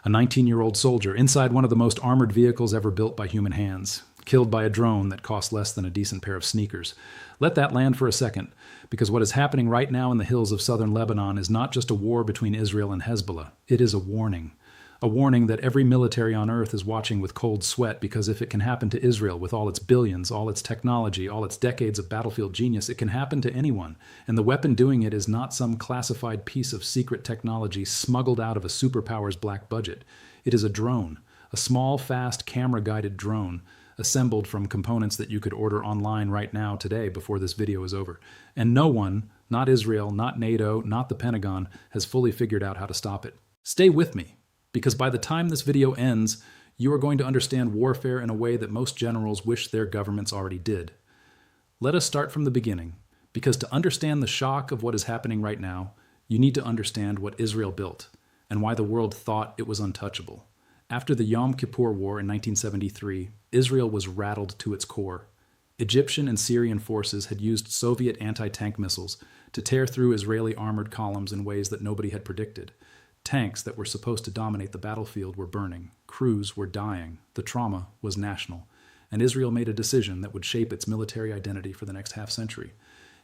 A 19-year-old soldier inside one of the most armored vehicles ever built by human hands, killed by a drone that cost less than a decent pair of sneakers. Let that land for a second, because what is happening right now in the hills of southern Lebanon is not just a war between Israel and Hezbollah. It is a warning. A warning that every military on earth is watching with cold sweat, because if it can happen to Israel with all its billions, all its technology, all its decades of battlefield genius, it can happen to anyone. And the weapon doing it is not some classified piece of secret technology smuggled out of a superpower's black budget. It is a drone, a small, fast, camera-guided drone, assembled from components that you could order online right now today before this video is over. And no one, not Israel, not NATO, not the Pentagon, has fully figured out how to stop it. Stay with me, because by the time this video ends, you are going to understand warfare in a way that most generals wish their governments already did. Let us start from the beginning, because to understand the shock of what is happening right now, you need to understand what Israel built, and why the world thought it was untouchable. After the Yom Kippur War in 1973, Israel was rattled to its core. Egyptian and Syrian forces had used Soviet anti-tank missiles to tear through Israeli armored columns in ways that nobody had predicted. Tanks that were supposed to dominate the battlefield were burning. Crews were dying. The trauma was national. And Israel made a decision that would shape its military identity for the next half-century.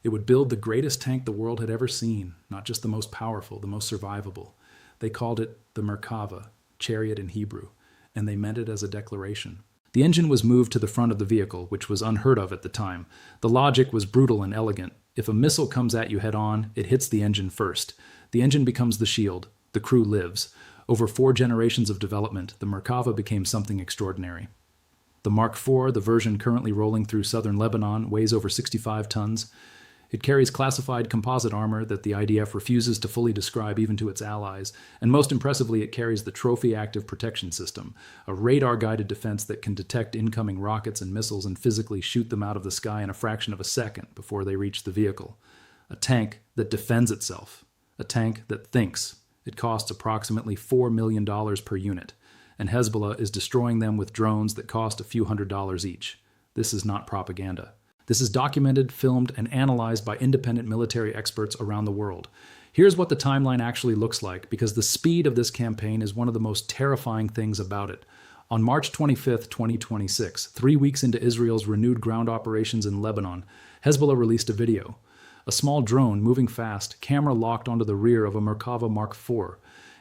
It would build the greatest tank the world had ever seen, not just the most powerful, the most survivable. They called it the Merkava, chariot in Hebrew, and they meant it as a declaration. The engine was moved to the front of the vehicle, which was unheard of at the time. The logic was brutal and elegant. If a missile comes at you head-on, it hits the engine first. The engine becomes the shield. The crew lives. Over 4 generations of development, the Merkava became something extraordinary. The Mark IV, the version currently rolling through southern Lebanon, weighs over 65 tons. It carries classified composite armor that the IDF refuses to fully describe even to its allies, and most impressively, it carries the Trophy Active Protection System, a radar-guided defense that can detect incoming rockets and missiles and physically shoot them out of the sky in a fraction of a second before they reach the vehicle. A tank that defends itself. A tank that thinks. It costs approximately $4 million per unit, and Hezbollah is destroying them with drones that cost a few $100s each. This is not propaganda. This is documented, filmed, and analyzed by independent military experts around the world. Here's what the timeline actually looks like, because the speed of this campaign is one of the most terrifying things about it. On March 25, 2026, 3 weeks into Israel's renewed ground operations in Lebanon, Hezbollah released a video. A small drone moving fast, camera locked onto the rear of a Merkava Mark IV.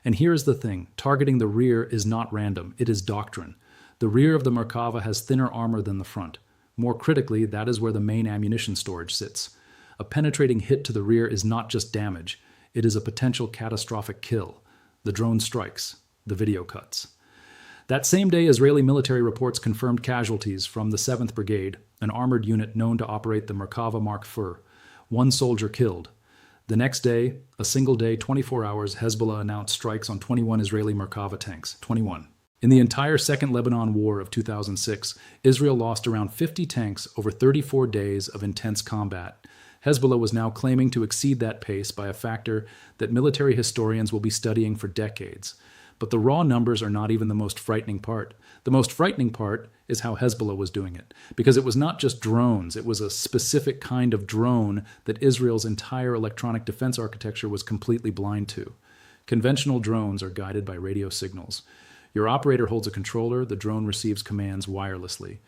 And here's the thing, targeting the rear is not random, it is doctrine. The rear of the Merkava has thinner armor than the front. More critically, that is where the main ammunition storage sits. A penetrating hit to the rear is not just damage, it is a potential catastrophic kill. The drone strikes, the video cuts. That same day, Israeli military reports confirmed casualties from the 7th Brigade, an armored unit known to operate the Merkava Mark IV. 1 soldier killed. The next day, a single day, 24 hours, Hezbollah announced strikes on 21 Israeli Merkava tanks. 21. In the entire Second Lebanon War of 2006, Israel lost around 50 tanks over 34 days of intense combat. Hezbollah was now claiming to exceed that pace by a factor that military historians will be studying for decades. But the raw numbers are not even the most frightening part. The most frightening part is how Hezbollah was doing it. Because it was not just drones, it was a specific kind of drone that Israel's entire electronic defense architecture was completely blind to. Conventional drones are guided by radio signals. Your operator holds a controller, the drone receives commands wirelessly.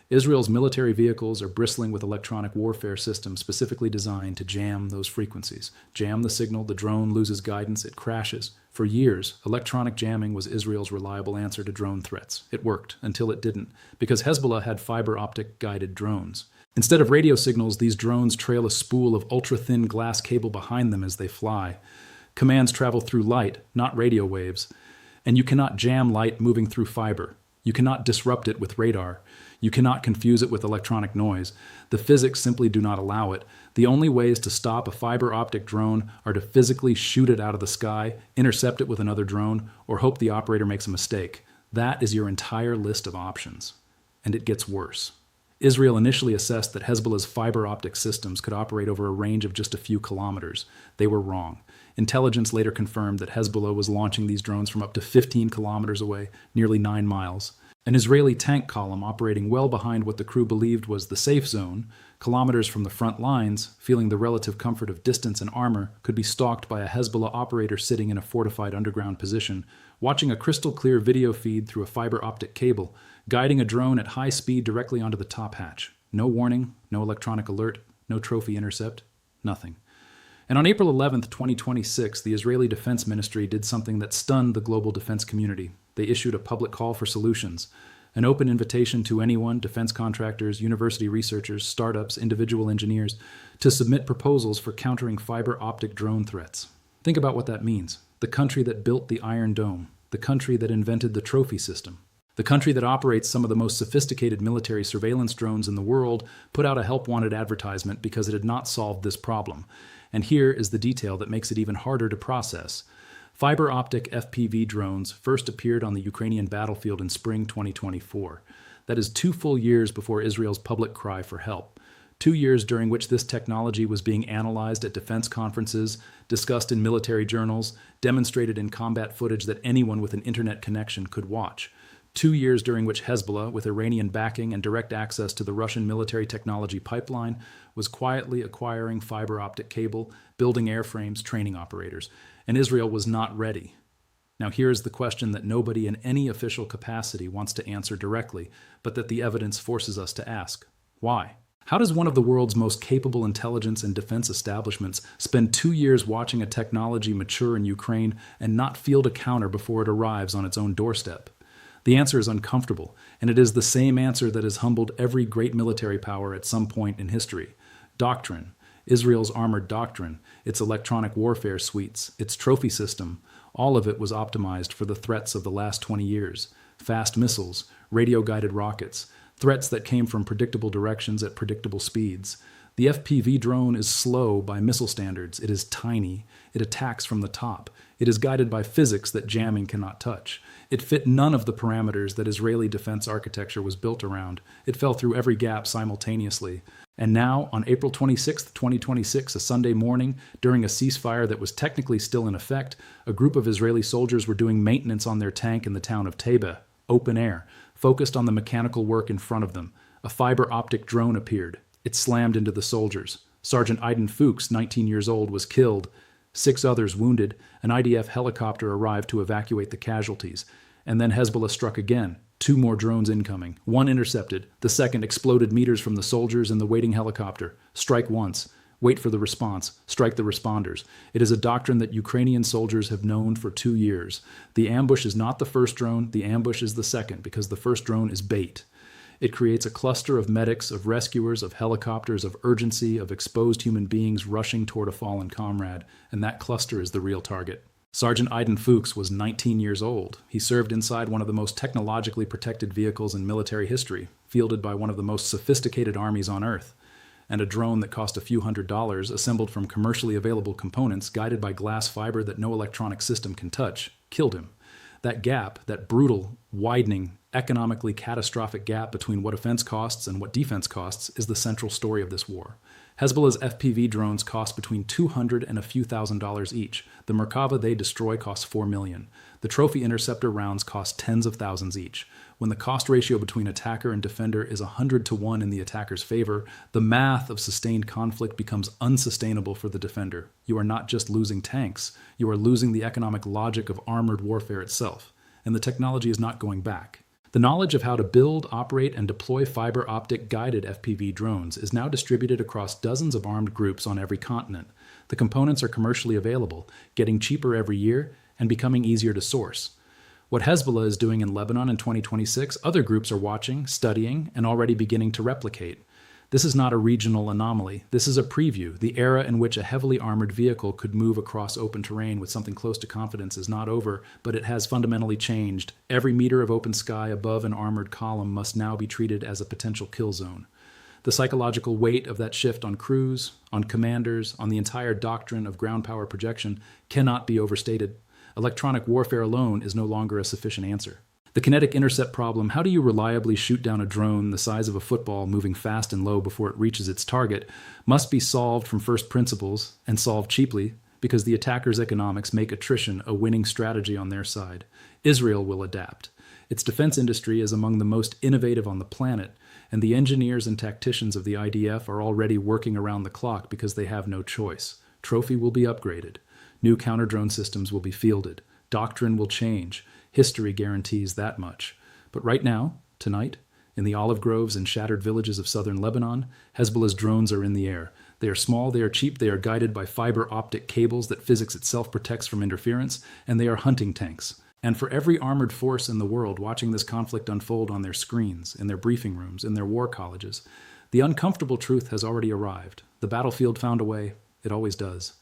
Israel's military vehicles are bristling with electronic warfare systems specifically designed to jam those frequencies. Jam the signal, the drone loses guidance, it crashes. For years, electronic jamming was Israel's reliable answer to drone threats. It worked, until it didn't, because Hezbollah had fiber-optic guided drones. Instead of radio signals, these drones trail a spool of ultra-thin glass cable behind them as they fly. Commands travel through light, not radio waves. And you cannot jam light moving through fiber. You cannot disrupt it with radar. You cannot confuse it with electronic noise. The physics simply do not allow it. The only ways to stop a fiber-optic drone are to physically shoot it out of the sky, intercept it with another drone, or hope the operator makes a mistake. That is your entire list of options. And it gets worse. Israel initially assessed that Hezbollah's fiber-optic systems could operate over a range of just a few kilometers. They were wrong. Intelligence later confirmed that Hezbollah was launching these drones from up to 15 kilometers away, nearly 9 miles. An Israeli tank column operating well behind what the crew believed was the safe zone, kilometers from the front lines, feeling the relative comfort of distance and armor, could be stalked by a Hezbollah operator sitting in a fortified underground position, Watching a crystal clear video feed through a fiber-optic cable, guiding a drone at high speed directly onto the top hatch. No warning, no electronic alert, no trophy intercept, nothing. And on April 11th, 2026, the Israeli Defense Ministry did something that stunned the global defense community. They issued a public call for solutions, an open invitation to anyone, defense contractors, university researchers, startups, individual engineers, to submit proposals for countering fiber-optic drone threats. Think about what that means. The country that built the Iron Dome, the country that invented the trophy system, the country that operates some of the most sophisticated military surveillance drones in the world, put out a help-wanted advertisement because it had not solved this problem. And here is the detail that makes it even harder to process. Fiber-optic FPV drones first appeared on the Ukrainian battlefield in spring 2024. That is 2 full years before Israel's public cry for help. 2 years during which this technology was being analyzed at defense conferences, discussed in military journals, demonstrated in combat footage that anyone with an internet connection could watch. 2 years during which Hezbollah, with Iranian backing and direct access to the Russian military technology pipeline, was quietly acquiring fiber-optic cable, building airframes, training operators. And Israel was not ready. Now here is the question that nobody in any official capacity wants to answer directly, but that the evidence forces us to ask. Why? How does one of the world's most capable intelligence and defense establishments spend 2 years watching a technology mature in Ukraine and not field a counter before it arrives on its own doorstep? The answer is uncomfortable, and it is the same answer that has humbled every great military power at some point in history. Doctrine, Israel's armored doctrine, its electronic warfare suites, its trophy system, all of it was optimized for the threats of the last 20 years. Fast missiles, radio-guided rockets, threats that came from predictable directions at predictable speeds. The FPV drone is slow by missile standards. It is tiny. It attacks from the top. It is guided by physics that jamming cannot touch. It fit none of the parameters that Israeli defense architecture was built around. It fell through every gap simultaneously. And now, on April 26, 2026, a Sunday morning, during a ceasefire that was technically still in effect, a group of Israeli soldiers were doing maintenance on their tank in the town of Teba, open air, focused on the mechanical work in front of them. A fiber-optic drone appeared. It slammed into the soldiers. Sergeant Aiden Fuchs, 19 years old, was killed. 6 others wounded. An IDF helicopter arrived to evacuate the casualties. And then Hezbollah struck again. 2 more drones incoming. 1 intercepted. The second exploded meters from the soldiers and the waiting helicopter. Strike once. Wait for the response. Strike the responders. It is a doctrine that Ukrainian soldiers have known for 2 years. The ambush is not the first drone. The ambush is the second, because the first drone is bait. It creates a cluster of medics, of rescuers, of helicopters, of urgency, of exposed human beings rushing toward a fallen comrade, and that cluster is the real target. Sergeant Aiden Fuchs was 19 years old. He served inside one of the most technologically protected vehicles in military history, fielded by one of the most sophisticated armies on Earth. And a drone that cost a few $100s, assembled from commercially available components, guided by glass fiber that no electronic system can touch, killed him. That gap, that brutal, widening, economically catastrophic gap between what offense costs and what defense costs, is the central story of this war. Hezbollah's FPV drones cost between $200 and a few $1,000s each. The Merkava they destroy costs $4 million. The trophy interceptor rounds cost tens of thousands each. When the cost ratio between attacker and defender is 100 to 1 in the attacker's favor, the math of sustained conflict becomes unsustainable for the defender. You are not just losing tanks, you are losing the economic logic of armored warfare itself. And the technology is not going back. The knowledge of how to build, operate, and deploy fiber-optic guided FPV drones is now distributed across dozens of armed groups on every continent. The components are commercially available, getting cheaper every year, and becoming easier to source. What Hezbollah is doing in Lebanon in 2026, other groups are watching, studying, and already beginning to replicate. This is not a regional anomaly. This is a preview. The era in which a heavily armored vehicle could move across open terrain with something close to confidence is not over, but it has fundamentally changed. Every meter of open sky above an armored column must now be treated as a potential kill zone. The psychological weight of that shift on crews, on commanders, on the entire doctrine of ground power projection cannot be overstated. Electronic warfare alone is no longer a sufficient answer. The kinetic intercept problem, how do you reliably shoot down a drone the size of a football moving fast and low before it reaches its target, must be solved from first principles and solved cheaply because the attacker's economics make attrition a winning strategy on their side. Israel will adapt. Its defense industry is among the most innovative on the planet, and the engineers and tacticians of the IDF are already working around the clock because they have no choice. Trophy will be upgraded. New counter-drone systems will be fielded. Doctrine will change. History guarantees that much. But right now, tonight, in the olive groves and shattered villages of southern Lebanon, Hezbollah's drones are in the air. They are small, they are cheap, they are guided by fiber-optic cables that physics itself protects from interference, and they are hunting tanks. And for every armored force in the world watching this conflict unfold on their screens, in their briefing rooms, in their war colleges, the uncomfortable truth has already arrived. The battlefield found a way. It always does.